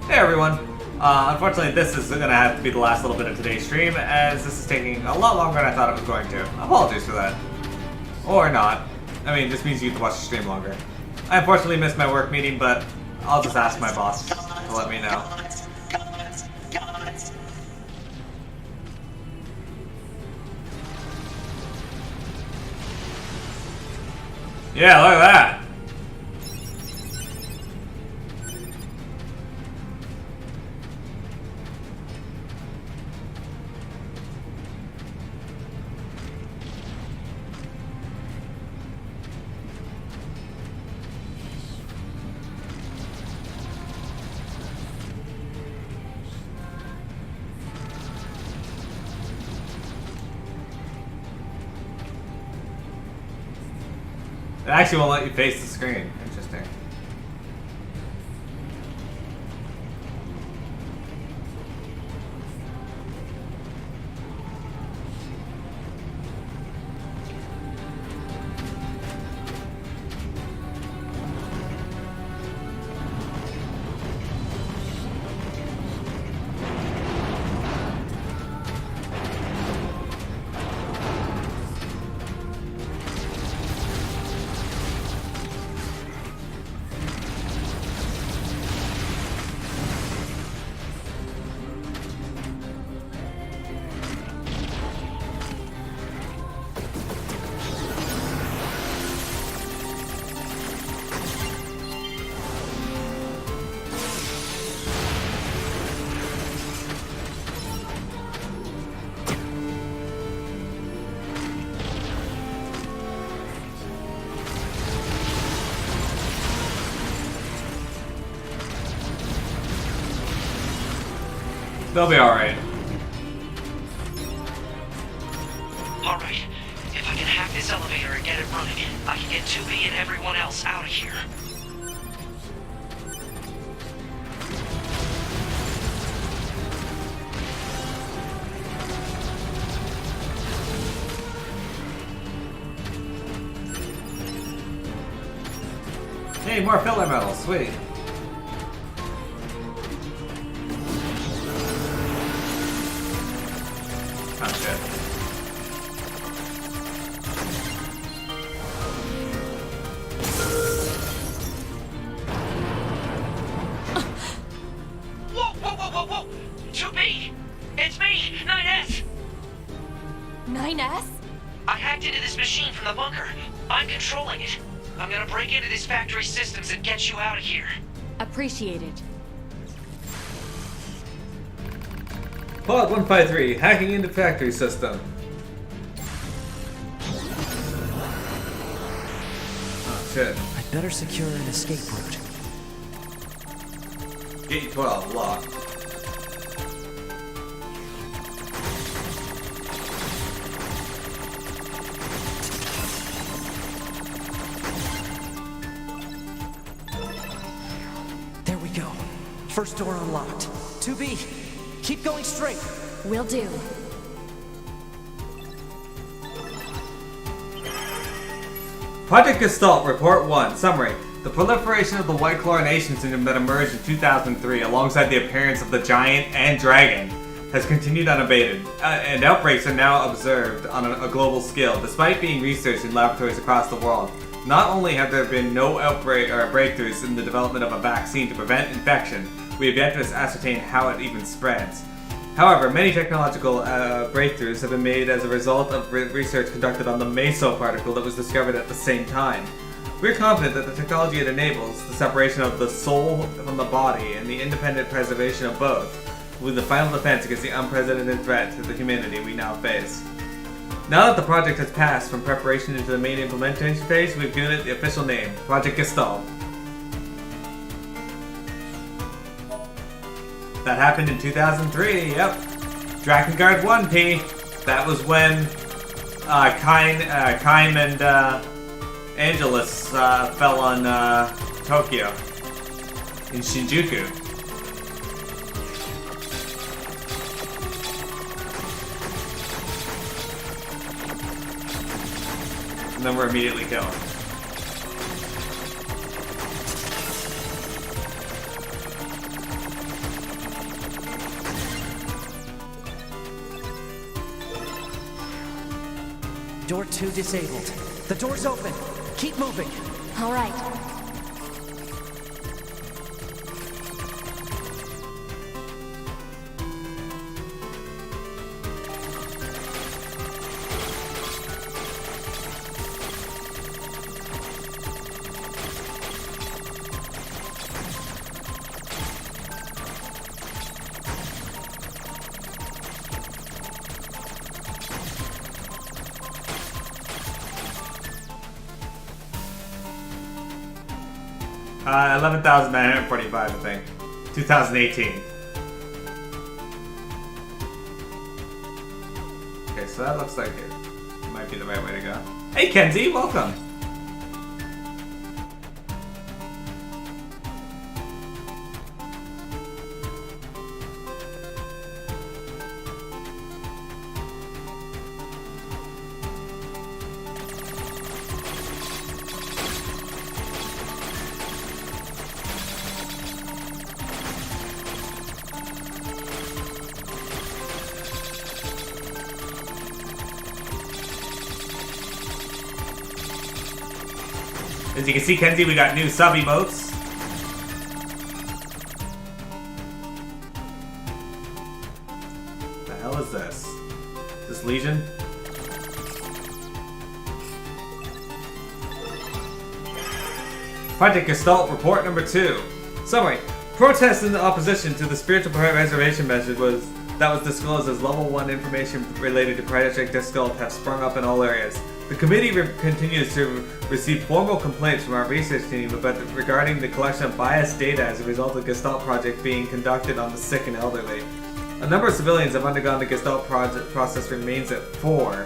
Hey everyone. Unfortunately, this is going to have to be the last little bit of today's stream, as this is taking a lot longer than I thought it was going to. Apologies for that. Or not. I mean, this means you get to watch the stream longer. I unfortunately missed my work meeting, but I'll just ask my boss to let me know. Yeah, look at that. It actually won't let you face the screen. Interesting. They'll be alright. Alright, if I can hack this elevator and get it running, I can get 2B and everyone else out of here. Hey, more filler metals, sweet. Oh shit. Whoa, whoa, whoa, whoa, whoa! 2B! It's me, 9S! 9S? I hacked into this machine from the bunker. I'm controlling it. I'm gonna break into this factory systems and get you out of here. Appreciated. Pod 153, hacking into factory system. Oh shit. I'd better secure an escape route. Gate 12 locked. There we go. First door unlocked. 2B, keep going straight. Will do. Project Gestalt, Report 1. Summary. The proliferation of the White Chlorination syndrome that emerged in 2003 alongside the appearance of the Giant and Dragon has continued unabated, and outbreaks are now observed on a global scale, despite being researched in laboratories across the world. Not only have there been no outbreak or breakthroughs in the development of a vaccine to prevent infection, we have yet to ascertain how it even spreads. However, many technological breakthroughs have been made as a result of research conducted on the meso particle that was discovered at the same time. We're confident that the technology it enables, the separation of the soul from the body and the independent preservation of both, will be the final defense against the unprecedented threat to the humanity we now face. Now that the project has passed from preparation into the main implementation phase, we've given it the official name, Project Gestalt. That happened in 2003, yep. Drakengard 1P. That was when Kaim and Angelus fell on Tokyo in Shinjuku. And then we're immediately killed. Door 2 disabled. The door's open. Keep moving. All right. Uh, 11,945, I think. 2018. Okay, so that looks like it might be the right way to go. Hey, Kenzie, welcome! As you can see, Kenzie, we got new sub emotes. The hell is this? Is this Legion? Project Gestalt Report number 2. Summary. Protest in opposition to the spiritual preservation message that was disclosed as level 1 information related to Project Gestalt have sprung up in all areas. The committee continues to receive formal complaints from our research team regarding the collection of biased data as a result of the Gestalt project being conducted on the sick and elderly. A number of civilians have undergone the Gestalt process remains at 4.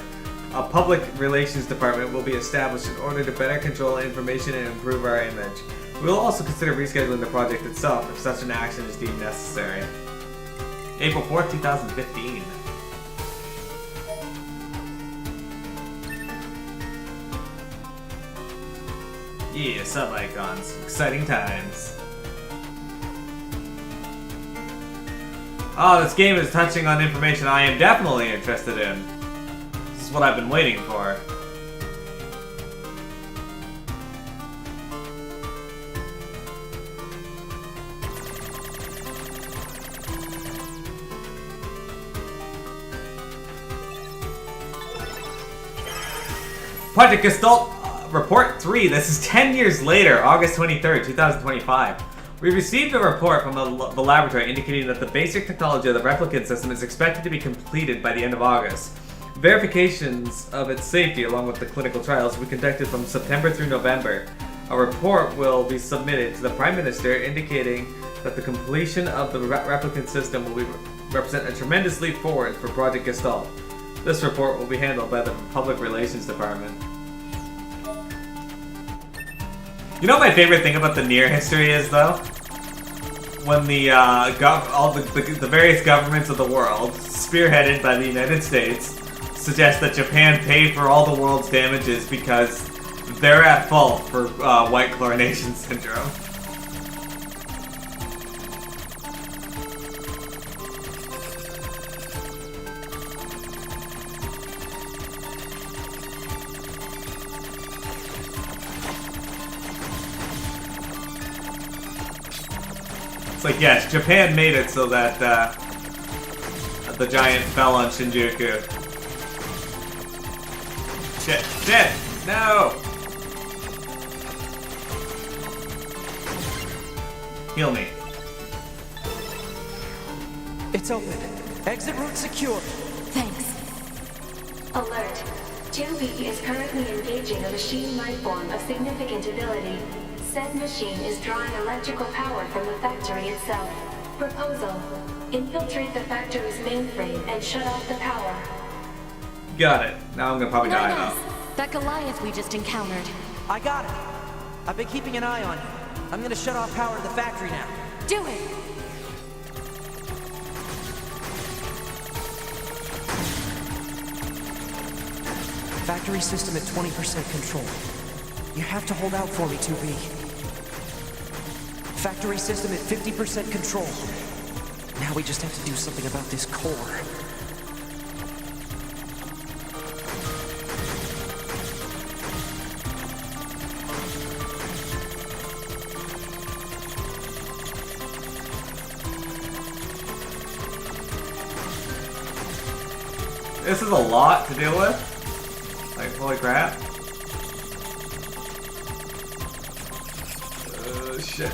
A public relations department will be established in order to better control information and improve our image. We will also consider rescheduling the project itself if such an action is deemed necessary. April 4th, 2015. Yeah, sub icons. Exciting times. Oh, this game is touching on information I am definitely interested in. This is what I've been waiting for. Project Gestalt Report 3. This is 10 years later, August 23rd, 2025. We received a report from the laboratory indicating that the basic technology of the replicant system is expected to be completed by the end of August. Verifications of its safety along with the clinical trials will be conducted from September through November. A report will be submitted to the Prime Minister indicating that the completion of the replicant system will represent a tremendous leap forward for Project Gestalt. This report will be handled by the Public Relations Department. You know what my favorite thing about the Nier history is, though? When the the various governments of the world, spearheaded by the United States, suggest that Japan pay for all the world's damages because they're at fault for white chlorination syndrome. It's like, yes, Japan made it so that the giant fell on Shinjuku. Shit! No! Heal me. It's open. Exit route secure. Thanks. Alert. 2B is currently engaging a machine lifeform of significant ability. Said machine is drawing electrical power from the factory itself. Proposal. Infiltrate the factory's mainframe and shut off the power. Got it. Now I'm gonna probably die though. That Goliath we just encountered. I got it. I've been keeping an eye on you. I'm gonna shut off power to the factory now. Do it! Factory system at 20% control. You have to hold out for me, 2B. Factory system at 50% control. Now we just have to do something about this core. This is a lot to deal with. Like, holy crap. Shit.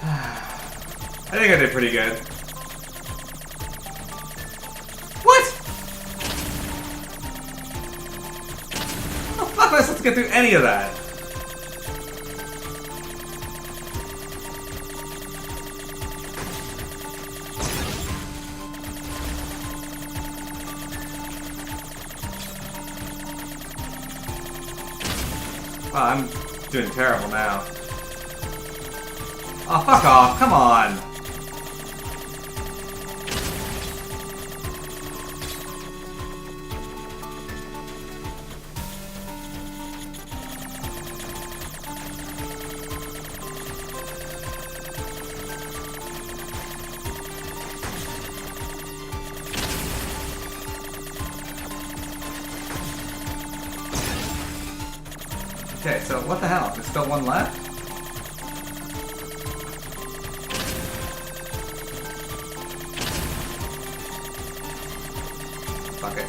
I think I did pretty good. What? How the fuck am I supposed to get through any of that? Oh, I'm doing terrible now. Oh, fuck off. Come on. Okay, so what the hell? There's still one left? Fuck it.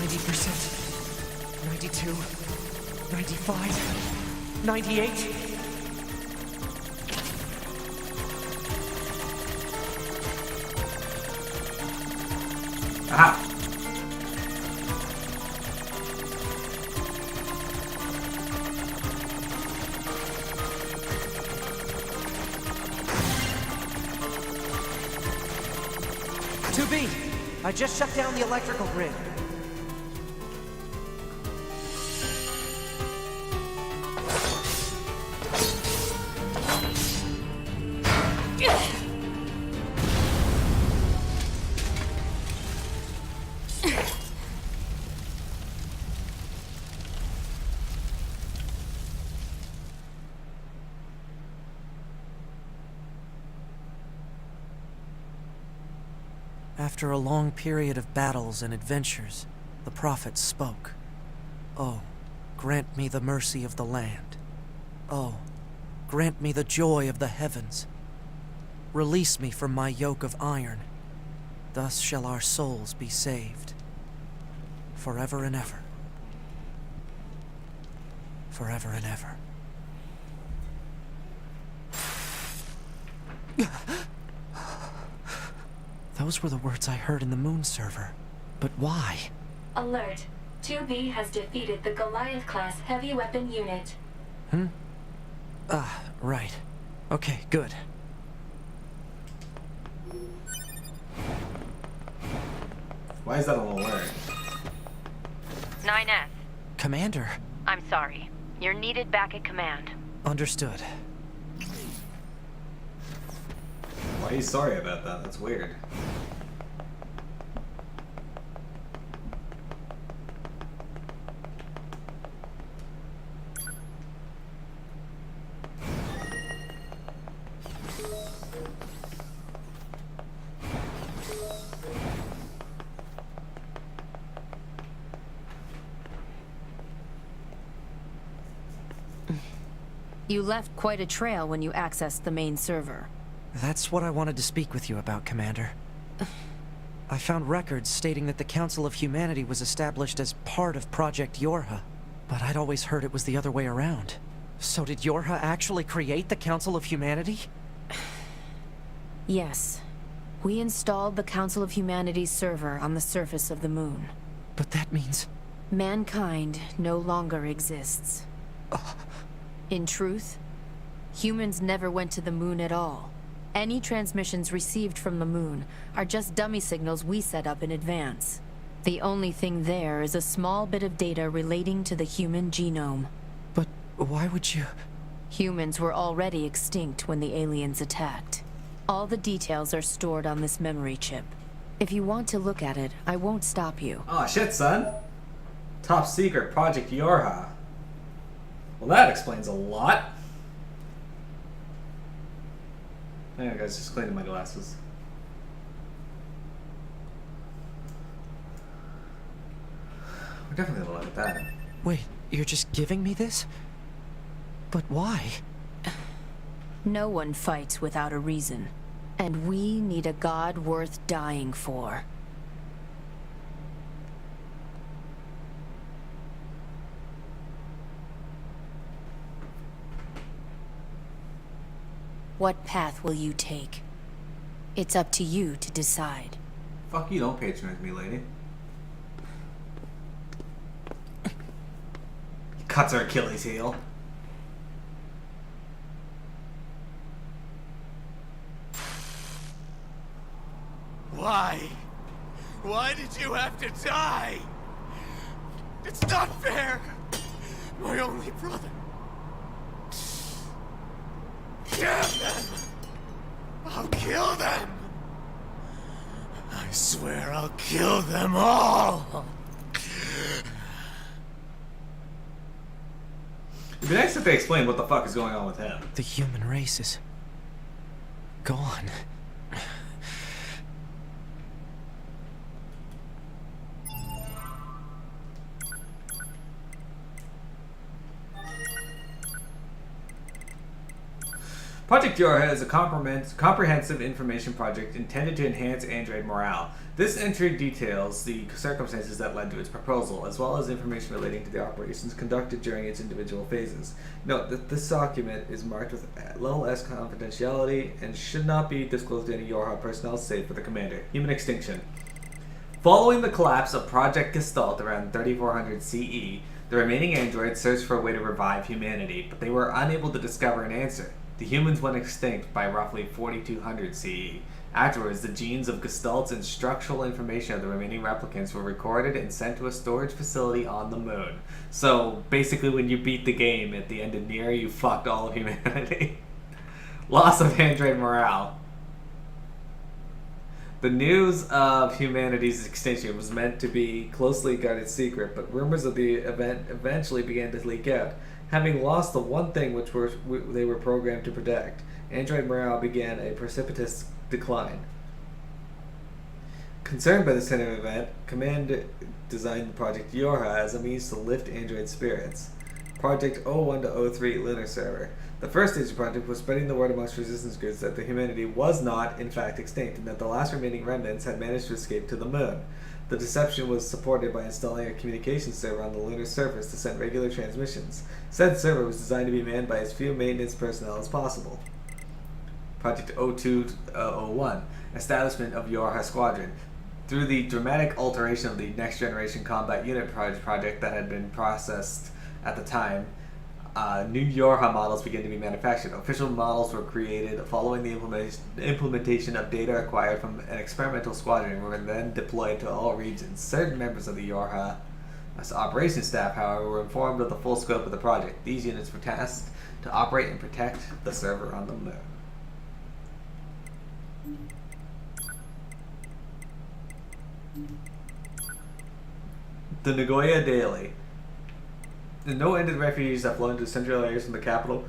90%. 92. 95. 98. Aha! I just shut down the electrical grid. After a long period of battles and adventures, the prophet spoke. Oh, grant me the mercy of the land. Oh, grant me the joy of the heavens. Release me from my yoke of iron. Thus shall our souls be saved. Forever and ever. Forever and ever. Those were the words I heard in the moon server. But why? Alert. 2B has defeated the Goliath-class heavy weapon unit. Right. Okay, good. Why is that an alert? 9S. Commander. I'm sorry. You're needed back at command. Understood. Why are you sorry about that? That's weird. You left quite a trail when you accessed the main server. That's what I wanted to speak with you about, Commander. I found records stating that the Council of Humanity was established as part of Project Yorha, but I'd always heard it was the other way around. So did Yorha actually create the Council of Humanity? Yes. We installed the Council of Humanity's server on the surface of the moon. But that means... Mankind no longer exists. In truth, humans never went to the moon at all. Any transmissions received from the moon are just dummy signals we set up in advance. The only thing there is a small bit of data relating to the human genome. But why would you... Humans were already extinct when the aliens attacked. All the details are stored on this memory chip. If you want to look at it, I won't stop you. Oh shit, son. Top secret Project Yorha. Well, that explains a lot. Hang on, guys, just cleaning my glasses. We're definitely gonna look at that. Wait, you're just giving me this? But why? No one fights without a reason. And we need a god worth dying for. What path will you take? It's up to you to decide. Fuck you, don't patronize me, lady. Cuts her Achilles heel. Why? Why did you have to die? It's not fair! My only brother. Damn them! I'll kill them! I swear I'll kill them all! It'd be nice if they explained what the fuck is going on with him. The human race is gone. Project Yorha is a comprehensive information project intended to enhance android morale. This entry details the circumstances that led to its proposal, as well as information relating to the operations conducted during its individual phases. Note that this document is marked with level S confidentiality and should not be disclosed to any Yorha personnel save for the commander. Human extinction. Following the collapse of Project Gestalt around 3400 CE, the remaining androids searched for a way to revive humanity, but they were unable to discover an answer. The humans went extinct by roughly 4200 CE. Afterwards, the genes of Gestalts and structural information of the remaining replicants were recorded and sent to a storage facility on the moon. So, basically when you beat the game at the end of Nier, you fucked all of humanity. Loss of android morale. The news of humanity's extinction was meant to be closely guarded secret, but rumors of the event eventually began to leak out. Having lost the one thing which they were programmed to protect, android morale began a precipitous decline. Concerned by this kind of event, Command designed Project Yorha as a means to lift android spirits. Project 01 to 03 Lunar Server. The first stage of the project was spreading the word amongst resistance groups that the humanity was not, in fact, extinct, and that the last remaining remnants had managed to escape to the moon. The deception was supported by installing a communications server on the lunar surface to send regular transmissions. Said server was designed to be manned by as few maintenance personnel as possible. Project 02-01, Establishment of Yorha Squadron. Through the dramatic alteration of the Next Generation Combat Unit project that had been processed at the time, new Yorha models began to be manufactured. Official models were created following the implementation of data acquired from an experimental squadron and were then deployed to all regions. Certain members of the Yorha operations staff, however, were informed of the full scope of the project. These units were tasked to operate and protect the server on the moon. The Nagoya Daily. No ended refugees have flown to central areas from the capital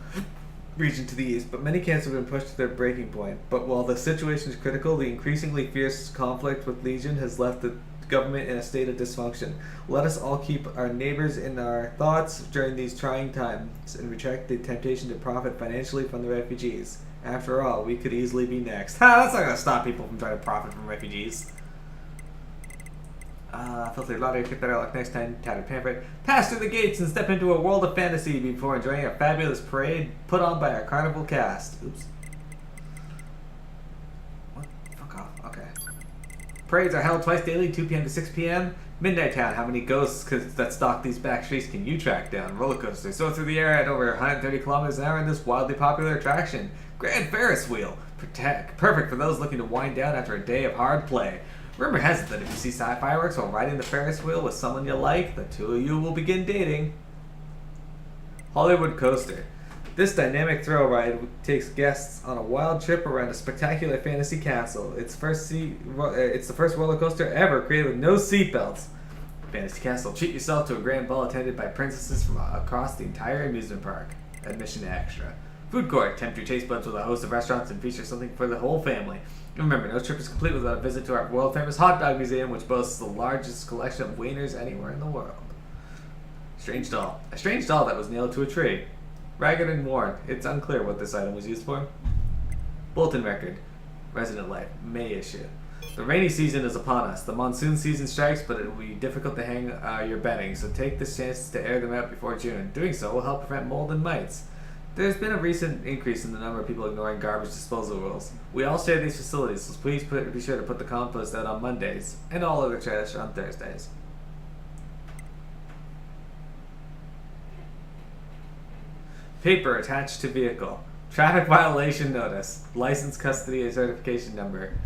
region to the east, but many camps have been pushed to their breaking point. But while the situation is critical, the increasingly fierce conflict with Legion has left the government in a state of dysfunction. Let us all keep our neighbors in our thoughts during these trying times and reject the temptation to profit financially from the refugees. After all, we could easily be next. That's not going to stop people from trying to profit from refugees. Filthy lottery, get better luck next time. Tattered pamphlet. Pass through the gates and step into a world of fantasy before enjoying a fabulous parade put on by our carnival cast. Oops. What? Fuck off. Okay. Parades are held twice daily, 2 p.m. to 6 p.m. Midnight Town. How many ghosts that stalk these back streets can you track down? Roller coasters. Soar through the air at over 130 kilometers an hour in this wildly popular attraction. Grand Ferris Wheel. Perfect for those looking to wind down after a day of hard play. Rumor has it that if you see fireworks while riding the Ferris wheel with someone you like, the two of you will begin dating. Hollywood Coaster. This dynamic thrill ride takes guests on a wild trip around a spectacular fantasy castle. It's the first roller coaster ever created with no seatbelts. Fantasy Castle. Treat yourself to a grand ball attended by princesses from across the entire amusement park. Admission extra. Food court. Tempt your taste buds with a host of restaurants and feature something for the whole family. Remember, no trip is complete without a visit to our world-famous hot dog museum, which boasts the largest collection of wieners anywhere in the world. Strange doll. A strange doll that was nailed to a tree. Ragged and worn. It's unclear what this item was used for. Bulletin record. Resident Life. May issue. The rainy season is upon us. The monsoon season strikes, but it will be difficult to hang your bedding, so take this chance to air them out before June. Doing so will help prevent mold and mites. There's been a recent increase in the number of people ignoring garbage disposal rules. We all share these facilities, so please be sure to put the compost out on Mondays, and all other trash on Thursdays. Paper attached to vehicle. Traffic violation notice. License, custody, and certification number.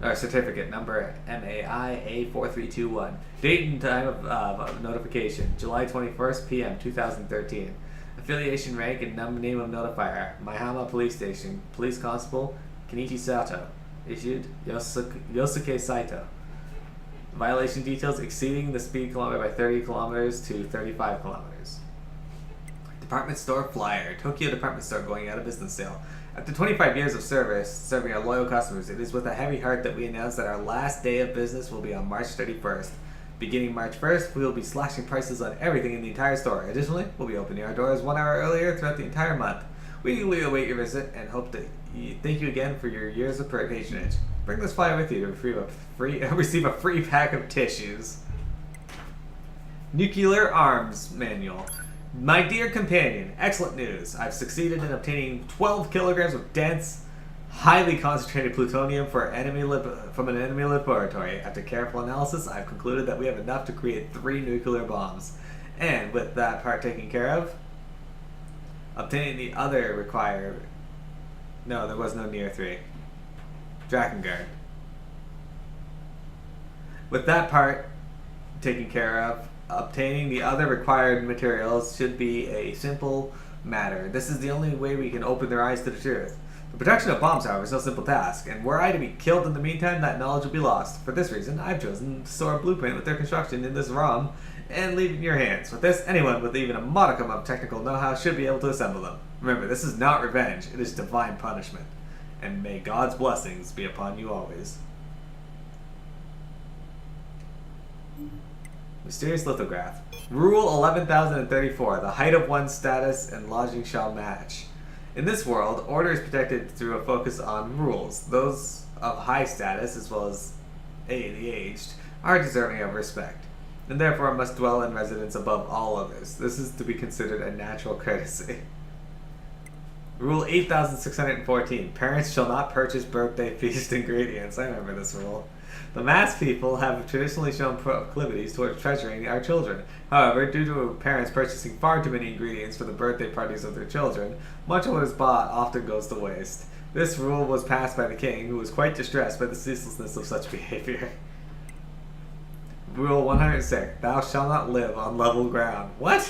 Or certificate number MAI A4321. Date and time of notification. July 21st p.m. 2013. Affiliation, rank, and name of notifier. Maihama Police Station. Police Constable Kenichi Sato. Issued Yosuke Saito. Violation details: exceeding the speed limit by 30 kilometers to 35 kilometers. Department store flyer. Tokyo department store going out of business sale. After 25 years of service, serving our loyal customers, it is with a heavy heart that we announce that our last day of business will be on March 31st. Beginning March 1st, we will be slashing prices on everything in the entire store. Additionally, we'll be opening our doors 1 hour earlier throughout the entire month. We eagerly await your visit and hope to thank you again for your years of patronage. Bring this flyer with you to receive a free pack of tissues. Nuclear Arms Manual. My dear companion, excellent news. I've succeeded in obtaining 12 kilograms of dense, highly concentrated plutonium from an enemy laboratory. After careful analysis, I've concluded that we have enough to create 3 nuclear bombs. And with that part taken care of, obtaining the other required... No, there was no Nier 3. Drakengard. With that part taken care of, obtaining the other required materials should be a simple matter. This is the only way we can open their eyes to the truth. The production of bombs, however, is no simple task, and were I to be killed in the meantime, that knowledge will be lost. For this reason, I've chosen to store a blueprint with their construction in this ROM and leave it in your hands. With this, anyone with even a modicum of technical know-how should be able to assemble them. Remember, this is not revenge, it is divine punishment. And may God's blessings be upon you always. Mysterious lithograph. Rule 11,034. The height of one's status and lodging shall match. In this world, order is protected through a focus on rules. Those of high status, as well as the aged, are deserving of respect, and therefore must dwell in residence above all others. This is to be considered a natural courtesy. Rule 8,614. Parents shall not purchase birthday feast ingredients. I remember this rule. The mass people have traditionally shown proclivities towards treasuring our children. However, due to parents purchasing far too many ingredients for the birthday parties of their children, much of what is bought often goes to waste. This rule was passed by the king, who was quite distressed by the ceaselessness of such behavior. Rule 106. Thou shalt not live on level ground. What?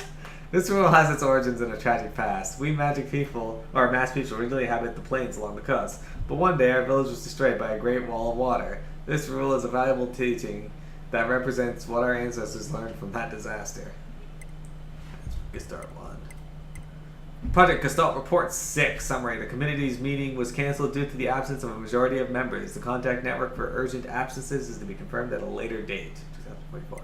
This rule has its origins in a tragic past. We magic people, or mass people, originally inhabited the plains along the coast, but one day our village was destroyed by a great wall of water. This rule is a valuable teaching that represents what our ancestors learned from that disaster. Gestalt 1. Project Gestalt Report 6. Summary. The committee's meeting was cancelled due to the absence of a majority of members. The contact network for urgent absences is to be confirmed at a later date. 2024.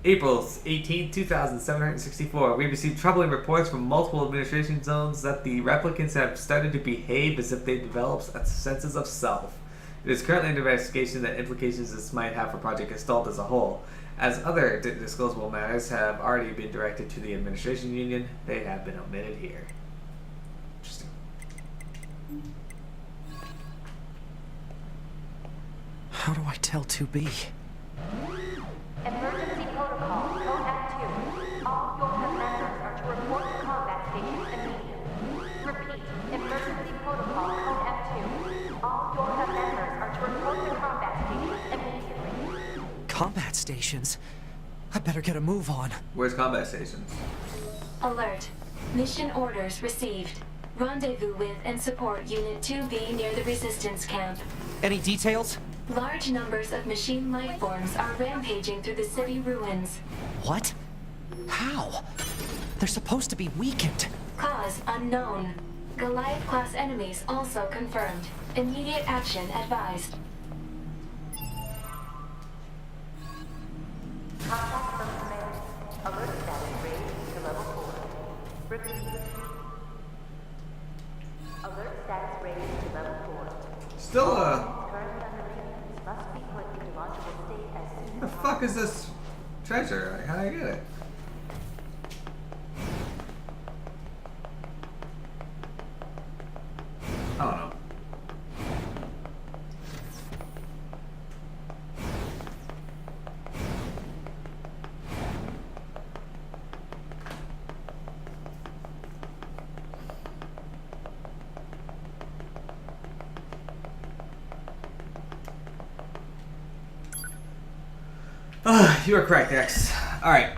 April 18, 2764. We received troubling reports from multiple administration zones that the replicants have started to behave as if they developed a senses of self. It is currently under investigation that implications this might have for Project Gestalt as a whole. As other disclosable matters have already been directed to the administration union, they have been omitted here. Interesting. How do I tell 2B? Emergency protocol, code F2. All your commanders are to report to combat stations immediately. Repeat, emergency protocol, code F2. All your commanders are to report to combat stations immediately. Combat stations? I better get a move on. Where's combat stations? Alert. Mission orders received. Rendezvous with and support Unit 2B near the resistance camp. Any details? Large numbers of machine life forms are rampaging through the city ruins. What? How? They're supposed to be weakened. Cause unknown. Goliath-class enemies also confirmed. Immediate action advised. Contact from command. Alert status raised to level 4. Repeat. Alert status raised to level 4. Still, Currently under maintenance must be put into launchable state as soon the as fuck is this treasure? Like, how do I get it? I don't know. You are correct, X. Alright.